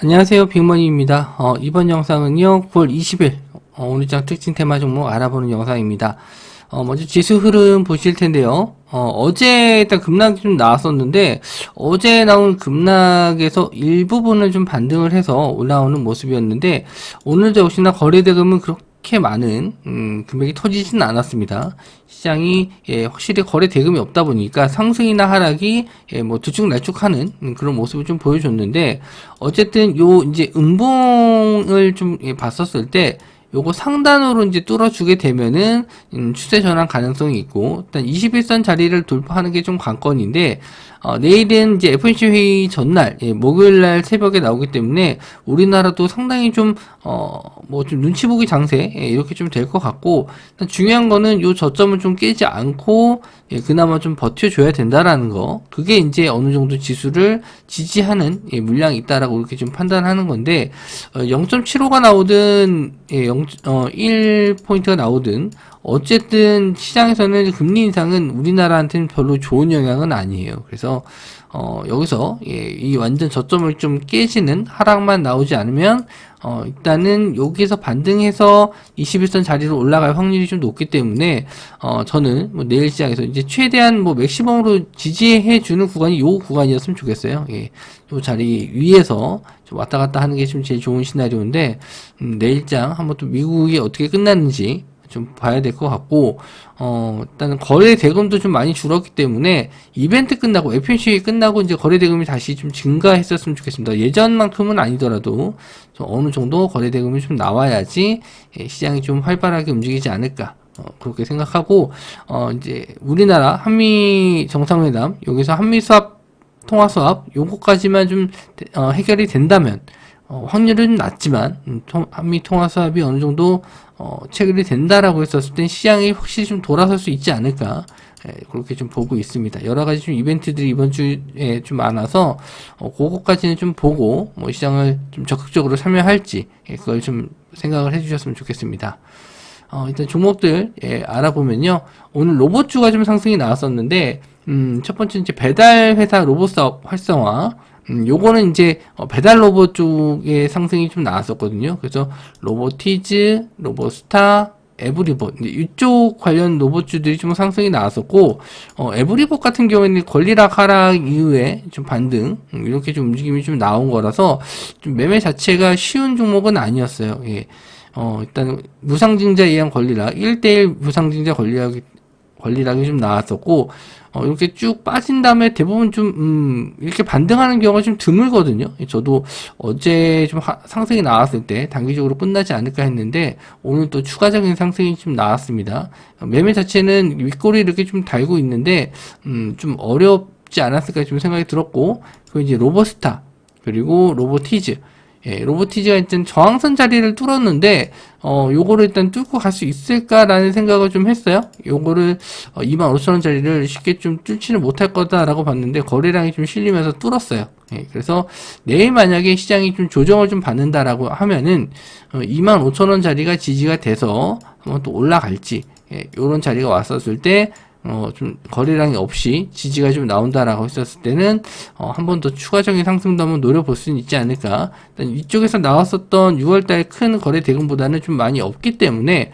안녕하세요, 빅머니입니다. 이번 영상은요, 9월 20일, 오늘 장 특징 테마 종목 알아보는 영상입니다. 먼저 지수 흐름 보실 텐데요. 어제 일단 급락이 좀 나왔었는데, 어제 나온 급락에서 일부분을 좀 반등을 해서 올라오는 모습이었는데, 오늘도 역시나 거래대금은 그렇게 많은, 금액이 터지지는 않았습니다. 시장이, 확실히 거래 대금이 없다 보니까 상승이나 하락이, 뭐, 들쭉날쭉하는 그런 모습을 좀 보여줬는데, 어쨌든 이제 음봉을 좀 봤었을 때, 요거 상단으로 이제 뚫어주게 되면은 추세 전환 가능성이 있고, 일단 21선 자리를 돌파하는 게 좀 관건인데, 내일은 이제 FOMC 회의 전날, 목요일날 새벽에 나오기 때문에 우리나라도 상당히 좀 뭐 좀 눈치 보기 장세, 이렇게 좀 될 것 같고, 일단 중요한 거는 요 저점을 좀 깨지 않고 그나마 좀 버텨줘야 된다라는 거. 그게 이제 어느 정도 지수를 지지하는 물량이 있다라고 이렇게 좀 판단하는 건데, 0.75가 나오든 1포인트가 나오든 어쨌든 시장에서는 금리 인상은 우리나라한테는 별로 좋은 영향은 아니에요. 그래서 여기서 이 완전 저점을 좀 깨지는 하락만 나오지 않으면 일단은 여기서 반등해서 21선 자리로 올라갈 확률이 좀 높기 때문에 저는 뭐 내일 시장에서 이제 최대한 뭐 맥시멈으로 지지해 주는 구간이 요 구간이었으면 좋겠어요. 요 자리 위에서 좀 왔다 갔다 하는 게 좀 제일 좋은 시나리오인데, 내일장 한번 또 미국이 어떻게 끝났는지 좀 봐야 될 것 같고, 일단은 거래 대금도 좀 많이 줄었기 때문에 이벤트 끝나고 FOMC 끝나고 이제 거래 대금이 다시 좀 증가했었으면 좋겠습니다. 예전만큼은 아니더라도 좀 어느 정도 거래 대금이 좀 나와야지 시장이 좀 활발하게 움직이지 않을까. 그렇게 생각하고, 이제 우리나라 한미 정상회담, 여기서 한미 수합, 통화 수합, 요거까지만 좀 해결이 된다면, 확률은 낮지만 한미 통화 수합이 어느 정도 체결이 된다라고 했었을 땐 시장이 확실히 좀 돌아설 수 있지 않을까, 그렇게 좀 보고 있습니다. 여러 가지 좀 이벤트들이 이번 주에 좀 많아서 그거까지는 좀 보고 뭐 시장을 좀 적극적으로 참여할지, 그걸 좀 생각을 해주셨으면 좋겠습니다. 일단 종목들 알아보면요, 오늘 로봇주가 좀 상승이 나왔었는데, 첫 번째 이제 배달 회사 로봇 사업 활성화. 요거는 이제 배달 로봇 쪽에 상승이 좀 나왔었거든요. 그래서 로보티즈, 로보스타, 에브리봇, 이쪽 관련 로봇주들이 좀 상승이 나왔었고, 에브리봇 같은 경우에는 권리락 하락 이후에 좀 반등, 이렇게 좀 움직임이 좀 나온 거라서 좀 매매 자체가 쉬운 종목은 아니었어요. 일단 무상증자에 의한 권리락, 1대1 무상증자 권리락이 좀 나왔었고, 이렇게 쭉 빠진 다음에 대부분 좀, 이렇게 반등하는 경우가 좀 드물거든요. 저도 어제 좀 상승이 나왔을 때 단기적으로 끝나지 않을까 했는데, 오늘 또 추가적인 상승이 좀 나왔습니다. 매매 자체는 윗꼬리 이렇게 좀 달고 있는데, 좀 어렵지 않았을까 좀 생각이 들었고, 그리고 이제 로보스타, 그리고 로보티즈, 로보티즈가 일단 저항선 자리를 뚫었는데, 요거를 일단 뚫고 갈 수 있을까라는 생각을 좀 했어요. 요거를 25,000원 자리를 쉽게 좀 뚫지는 못할 거다라고 봤는데, 거래량이 좀 실리면서 뚫었어요. 그래서 내일 만약에 시장이 좀 조정을 좀 받는다라고 하면은 25,000원 자리가 지지가 돼서 한번 또 올라갈지, 요런 자리가 왔었을 때 좀 거래량이 없이 지지가 좀 나온다라고 했었을 때는 한 번 더 추가적인 상승도 한번 노려볼 수는 있지 않을까. 일단 이쪽에서 나왔었던 6월달 큰 거래 대금보다는 좀 많이 없기 때문에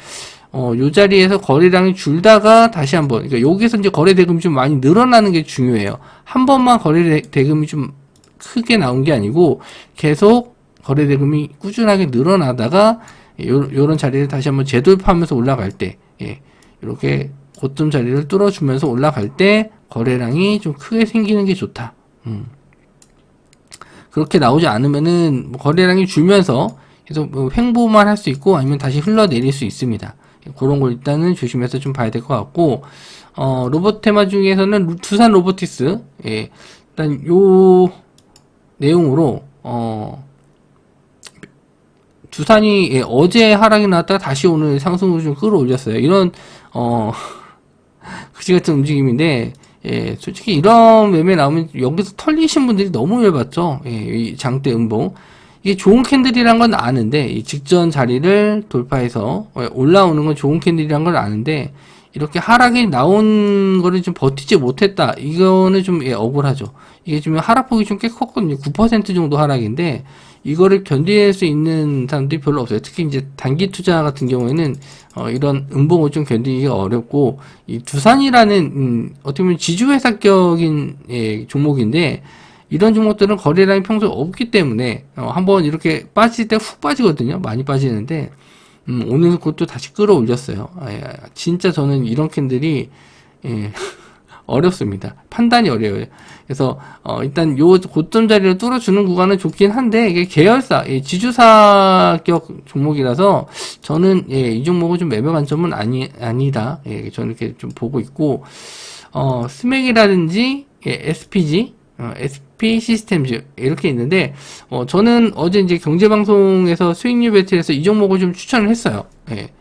요 자리에서 거래량이 줄다가 다시 한번, 그러니까 여기서 이제 거래 대금이 좀 많이 늘어나는 게 중요해요. 한 번만 거래 대금이 좀 크게 나온 게 아니고 계속 거래 대금이 꾸준하게 늘어나다가 요런 자리를 다시 한번 재돌파하면서 올라갈 때, 이렇게 고점 자리를 뚫어주면서 올라갈 때 거래량이 좀 크게 생기는 게 좋다. 그렇게 나오지 않으면은 뭐 거래량이 줄면서 계속 뭐 횡보만 할 수 있고, 아니면 다시 흘러내릴 수 있습니다. 그런 걸 일단은 조심해서 좀 봐야 될 것 같고, 로봇 테마 중에서는 두산 로보티스, 일단 요 내용으로 두산이 어제 하락이 나왔다가 다시 오늘 상승으로 좀 끌어올렸어요. 이런 그지 같은 움직임인데, 솔직히 이런 매매 나오면 여기서 털리신 분들이 너무 열받죠. 이 장대 음봉. 이게 좋은 캔들이란 건 아는데, 이 직전 자리를 돌파해서 올라오는 건 좋은 캔들이란 걸 아는데, 이렇게 하락이 나온 거를 좀 버티지 못했다. 이거는 좀 억울하죠. 이게 좀 하락폭이 좀 꽤 컸거든요. 9% 정도 하락인데, 이거를 견딜 수 있는 사람들이 별로 없어요. 특히 이제 단기 투자 같은 경우에는 이런 음봉을 좀 견디기가 어렵고, 이 두산이라는 어떻게 보면 지주회사격인 종목인데, 이런 종목들은 거래량이 평소에 없기 때문에 한번 이렇게 빠질 때 훅 빠지거든요. 많이 빠지는데 오늘 그것도 다시 끌어올렸어요. 진짜 저는 이런 캔들이 어렵습니다. 판단이 어려워요. 그래서 일단 요 고점 자리를 뚫어주는 구간은 좋긴 한데, 이게 계열사, 지주사격 종목이라서 저는 이 종목은 좀 매매 관점은 아니다. 저는 이렇게 좀 보고 있고, 스맥이라든지 SPG, SP 시스템즈 이렇게 있는데, 저는 어제 이제 경제방송에서 수익률 배틀에서 이 종목을 좀 추천을 했어요.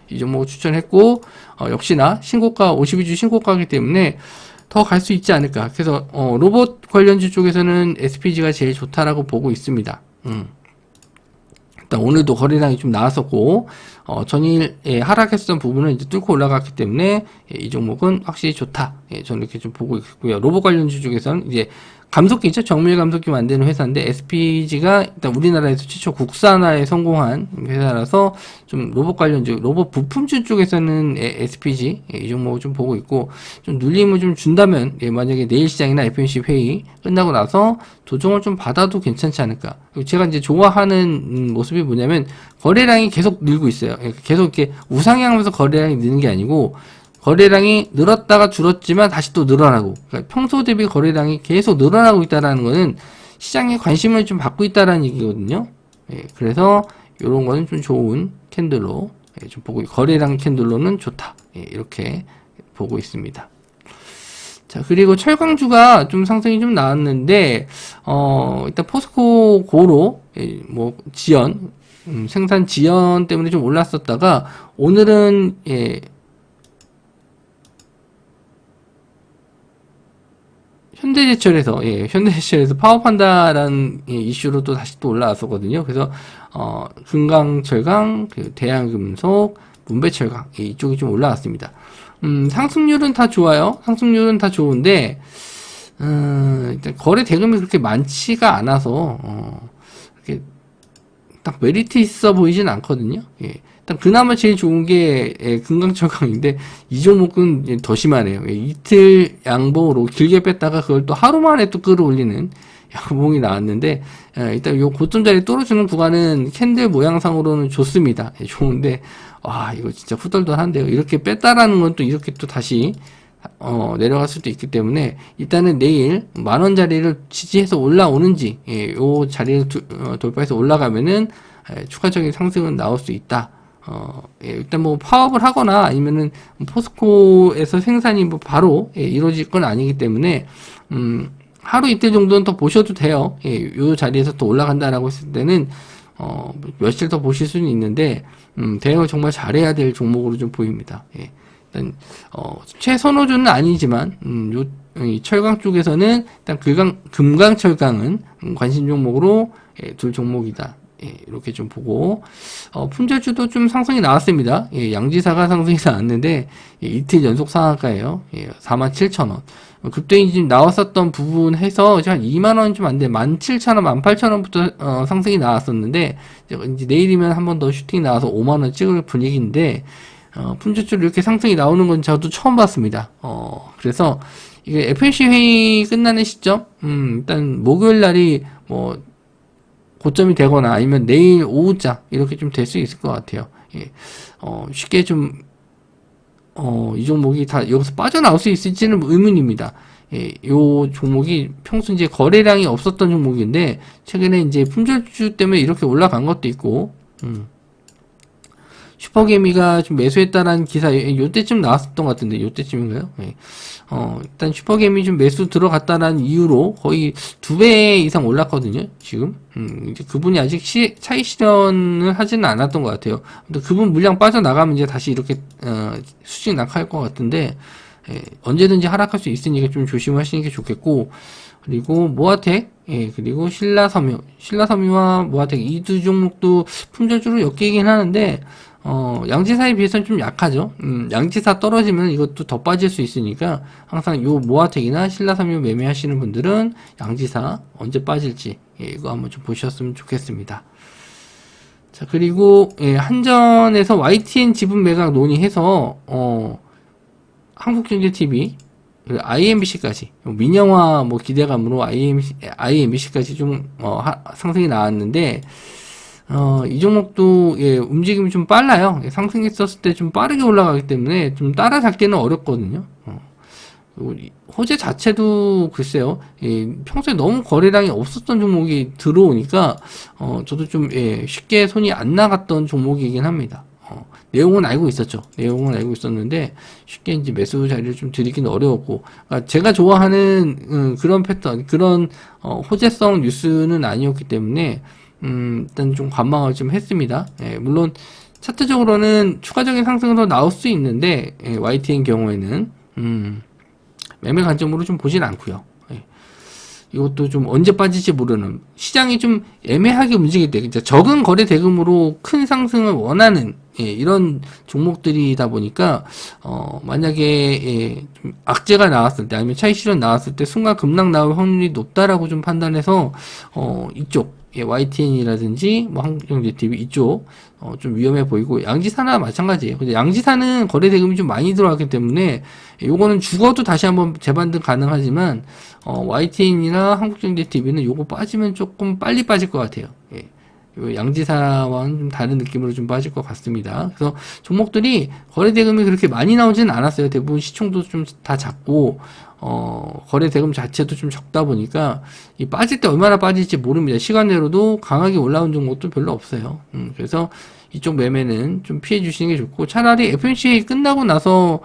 이 종목을 추천했고, 역시나 신고가 52주 신고가이기 때문에 더 갈 수 있지 않을까. 그래서 로봇 관련주 쪽에서는 SPG가 제일 좋다라고 보고 있습니다. 일단 오늘도 거래량이 좀 나왔었고, 전일 하락했었던 부분을 이제 뚫고 올라갔기 때문에 이 종목은 확실히 좋다. 저는 이렇게 좀 보고 있고요. 로봇 관련주 쪽에서는 이제 감속기 있죠? 정밀 감속기 만드는 회사인데, SPG가 일단 우리나라에서 최초 국산화에 성공한 회사라서 좀 로봇 관련주, 로봇 부품주 쪽에서는 SPG 이 종목을 좀 보고 있고, 좀 눌림을 좀 준다면, 만약에 내일 시장이나 FOMC 회의 끝나고 나서 조정을 좀 받아도 괜찮지 않을까. 제가 이제 좋아하는 모습이 뭐냐면, 거래량이 계속 늘고 있어요. 계속 이렇게 우상향하면서 거래량이 느는 게 아니고, 거래량이 늘었다가 줄었지만 다시 또 늘어나고, 그러니까 평소 대비 거래량이 계속 늘어나고 있다는 거는 시장에 관심을 좀 받고 있다는 얘기거든요. 그래서 이런 거는 좀 좋은 캔들로 좀 보고, 거래량 캔들로는 좋다. 이렇게 보고 있습니다. 자, 그리고 철강주가 좀 상승이 좀 나왔는데, 일단 포스코 고로, 지연, 생산 지연 때문에 좀 올랐었다가, 오늘은, 현대제철에서 파업한다라는 이슈로 또 다시 또 올라왔었거든요. 그래서, 금강철강, 대한금속, 문배철강, 이쪽이 좀 올라왔습니다. 상승률은 다 좋아요. 상승률은 다 좋은데, 일단 거래 대금이 그렇게 많지가 않아서, 이렇게 딱 메리트 있어 보이진 않거든요. 일단 그나마 제일 좋은 게 금강철강인데, 이 종목은 더 심하네요. 이틀 양봉으로 길게 뺐다가 그걸 또 하루 만에 또 끌어올리는 양봉이 나왔는데, 일단 요 고점 자리 떨어지는 구간은 캔들 모양상으로는 좋습니다. 좋은데, 와, 이거 진짜 후덜덜한데요. 이렇게 뺐다라는 건 또 이렇게 또 다시 내려갈 수도 있기 때문에, 일단은 내일 10,000원 자리를 지지해서 올라오는지, 요 자리를 돌파해서 올라가면은 추가적인 상승은 나올 수 있다. 일단 뭐 파업을 하거나 아니면은 포스코에서 생산이 뭐 바로 이루어질 건 아니기 때문에, 하루 이틀 정도는 더 보셔도 돼요. 요 자리에서 또 올라간다라고 했을 때는 며칠 더 보실 수는 있는데, 대응을 정말 잘해야 될 종목으로 좀 보입니다. 일단 최선호주는 아니지만, 이 철강 쪽에서는 일단 금강철강은 관심 종목으로 둘 종목이다. 이렇게 좀 보고, 품절주도 좀 상승이 나왔습니다. 양지사가 상승이 나왔는데, 이틀 연속 상한가예요. 47,000원. 그때 지금 나왔었던 부분 해서 한 2만원 좀 안 돼. 17,000원, 18,000원부터 상승이 나왔었는데, 이제 내일이면 한 번 더 슈팅이 나와서 5만원 찍을 분위기인데, 품절주로 이렇게 상승이 나오는 건 저도 처음 봤습니다. 그래서, 이게 FOMC 회의 끝나는 시점, 일단 목요일 날이 고점이 되거나 아니면 내일 오후자 이렇게 좀 될 수 있을 것 같아요. 쉽게 좀 이 종목이 다 여기서 빠져나올 수 있을지는 의문입니다. 요 종목이 평소 이제 거래량이 없었던 종목인데 최근에 이제 품절주 때문에 이렇게 올라간 것도 있고, 슈퍼개미가 좀 매수했다라는 기사 요때쯤 나왔었던 것 같은데, 요때쯤인가요? 일단 슈퍼개미 좀 매수 들어갔다라는 이유로 거의 2배 이상 올랐거든요, 지금. 이제 그분이 아직 차익 실현을 하지는 않았던 것 같아요. 근데 그분 물량 빠져나가면 이제 다시 이렇게, 수직 낙하할 것 같은데, 언제든지 하락할 수 있으니까 좀 조심하시는 게 좋겠고, 그리고 모아텍, 그리고 신라섬유와 모아텍 이 두 종목도 품절주로 엮이긴 하는데, 양지사에 비해서는 좀 약하죠. 양지사 떨어지면 이것도 더 빠질 수 있으니까, 항상 요 모아텍이나 신라섬유 매매하시는 분들은 양지사 언제 빠질지, 이거 한번 좀 보셨으면 좋겠습니다. 자, 그리고 한전에서 YTN 지분 매각 논의해서 한국경제TV 그리고 IMBC까지 민영화 뭐 기대감으로 IMBC까지 좀 상승이 나왔는데 이 종목도 움직임이 좀 빨라요. 상승했었을 때 좀 빠르게 올라가기 때문에 좀 따라잡기는 어렵거든요. 호재 자체도 글쎄요, 평소에 너무 거래량이 없었던 종목이 들어오니까 저도 좀 쉽게 손이 안 나갔던 종목이긴 합니다. 내용은 알고 있었죠. 내용은 알고 있었는데 쉽게 이제 매수 자리를 좀 드리기는 어려웠고, 그러니까 제가 좋아하는 그런 패턴, 그런 호재성 뉴스는 아니었기 때문에 일단 좀 관망을 좀 했습니다. 물론 차트적으로는 추가적인 상승은 더 나올 수 있는데 YTN 경우에는 매매 관점으로 좀 보진 않고요. 이것도 좀 언제 빠질지 모르는, 시장이 좀 애매하게 움직일 때, 그러니까 적은 거래 대금으로 큰 상승을 원하는 이런 종목들이다 보니까 만약에 좀 악재가 나왔을 때 아니면 차익 실현 나왔을 때 순간 급락 나올 확률이 높다라고 좀 판단해서 이쪽 YTN이라든지 뭐 한국경제TV 이쪽 좀 위험해 보이고, 양지사나 마찬가지예요. 근데 양지사는 거래 대금이 좀 많이 들어왔기 때문에 요거는 죽어도 다시 한번 재반등 가능하지만 YTN이나 한국경제TV는 요거 빠지면 조금 빨리 빠질 것 같아요. 양지사와는 좀 다른 느낌으로 좀 빠질 것 같습니다. 그래서 종목들이 거래 대금이 그렇게 많이 나오지는 않았어요. 대부분 시총도 좀 다 작고 거래 대금 자체도 좀 적다 보니까 이 빠질 때 얼마나 빠질지 모릅니다. 시간내로도 강하게 올라온 종목도 별로 없어요. 그래서 이쪽 매매는 좀 피해 주시는 게 좋고, 차라리 FOMC 끝나고 나서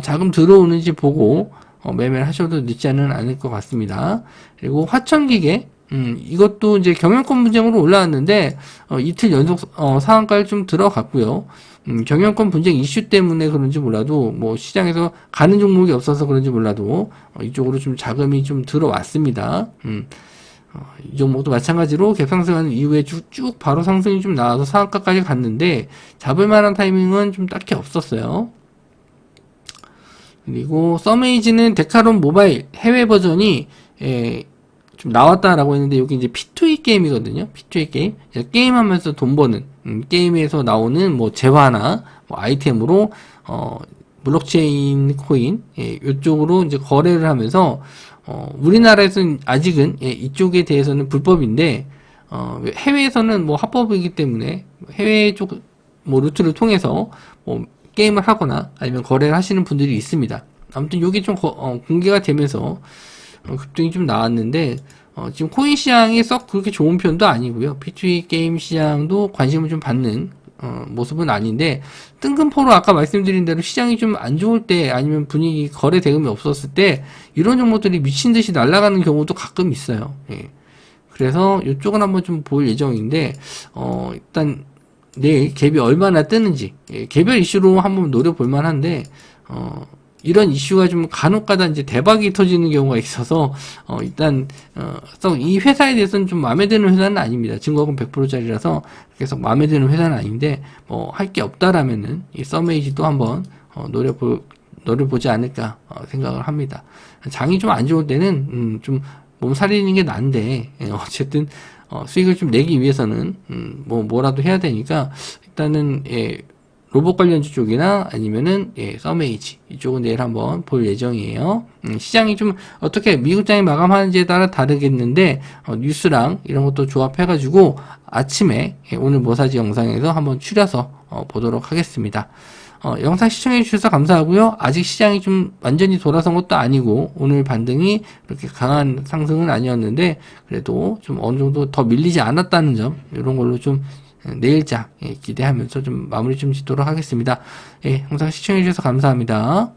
자금 들어오는지 보고 매매를 하셔도 늦지는 않을 것 같습니다. 그리고 화천기계, 이것도 이제 경영권 분쟁으로 올라왔는데 이틀 연속 상한가를 좀 들어갔고요. 경영권 분쟁 이슈 때문에 그런지 몰라도, 뭐 시장에서 가는 종목이 없어서 그런지 몰라도 이쪽으로 좀 자금이 좀 들어왔습니다. 이 종목도 마찬가지로 갭상승하는 이후에 쭉 바로 상승이 좀 나와서 상한가까지 갔는데 잡을 만한 타이밍은 좀 딱히 없었어요. 그리고 서메이지는 데카론 모바일 해외 버전이 좀 나왔다라고 했는데, 여기 이제 P2E 게임이거든요. P2E 게임. 게임하면서 돈 버는, 게임에서 나오는 뭐 재화나 뭐 아이템으로, 블록체인 코인, 이쪽으로 이제 거래를 하면서, 우리나라에서는 아직은, 이쪽에 대해서는 불법인데, 해외에서는 뭐 합법이기 때문에, 해외 쪽, 뭐 루트를 통해서, 뭐, 게임을 하거나, 아니면 거래를 하시는 분들이 있습니다. 아무튼 요게 좀, 공개가 되면서, 급등이 좀 나왔는데, 지금 코인 시장이 썩 그렇게 좋은 편도 아니고요. P2E 게임 시장도 관심을 좀 받는 모습은 아닌데, 뜬금포로 아까 말씀드린 대로 시장이 좀 안 좋을 때, 아니면 분위기 거래 대금이 없었을 때 이런 종목들이 미친 듯이 날아가는 경우도 가끔 있어요. 그래서 이쪽은 한번 좀 볼 예정인데, 일단 내일 갭이 얼마나 뜨는지, 개별 이슈로 한번 노려볼 만한데, 이런 이슈가 좀 간혹가다 이제 대박이 터지는 경우가 있어서 일단 이 회사에 대해서는 좀 마음에 드는 회사는 아닙니다. 증거금 100%짜리라서 계속 마음에 드는 회사는 아닌데, 뭐 할 게 없다라면은 이 서메이지도 한번 노려보지 않을까 생각을 합니다. 장이 좀 안 좋을 때는 좀 몸살리는 게 난데, 어쨌든 수익을 좀 내기 위해서는 뭐라도 해야 되니까 일단은 로봇 관련주 쪽이나 아니면은 서메이지 이쪽은 내일 한번 볼 예정이에요. 시장이 좀 어떻게 미국장이 마감하는지에 따라 다르겠는데, 뉴스랑 이런 것도 조합해가지고 아침에 오늘 뭐사지 영상에서 한번 추려서 보도록 하겠습니다. 영상 시청해주셔서 감사하고요. 아직 시장이 좀 완전히 돌아선 것도 아니고 오늘 반등이 그렇게 강한 상승은 아니었는데, 그래도 좀 어느 정도 더 밀리지 않았다는 점, 이런 걸로 좀 내일장 기대하면서 좀 마무리 좀 짓도록 하겠습니다. 영상 시청해주셔서 감사합니다.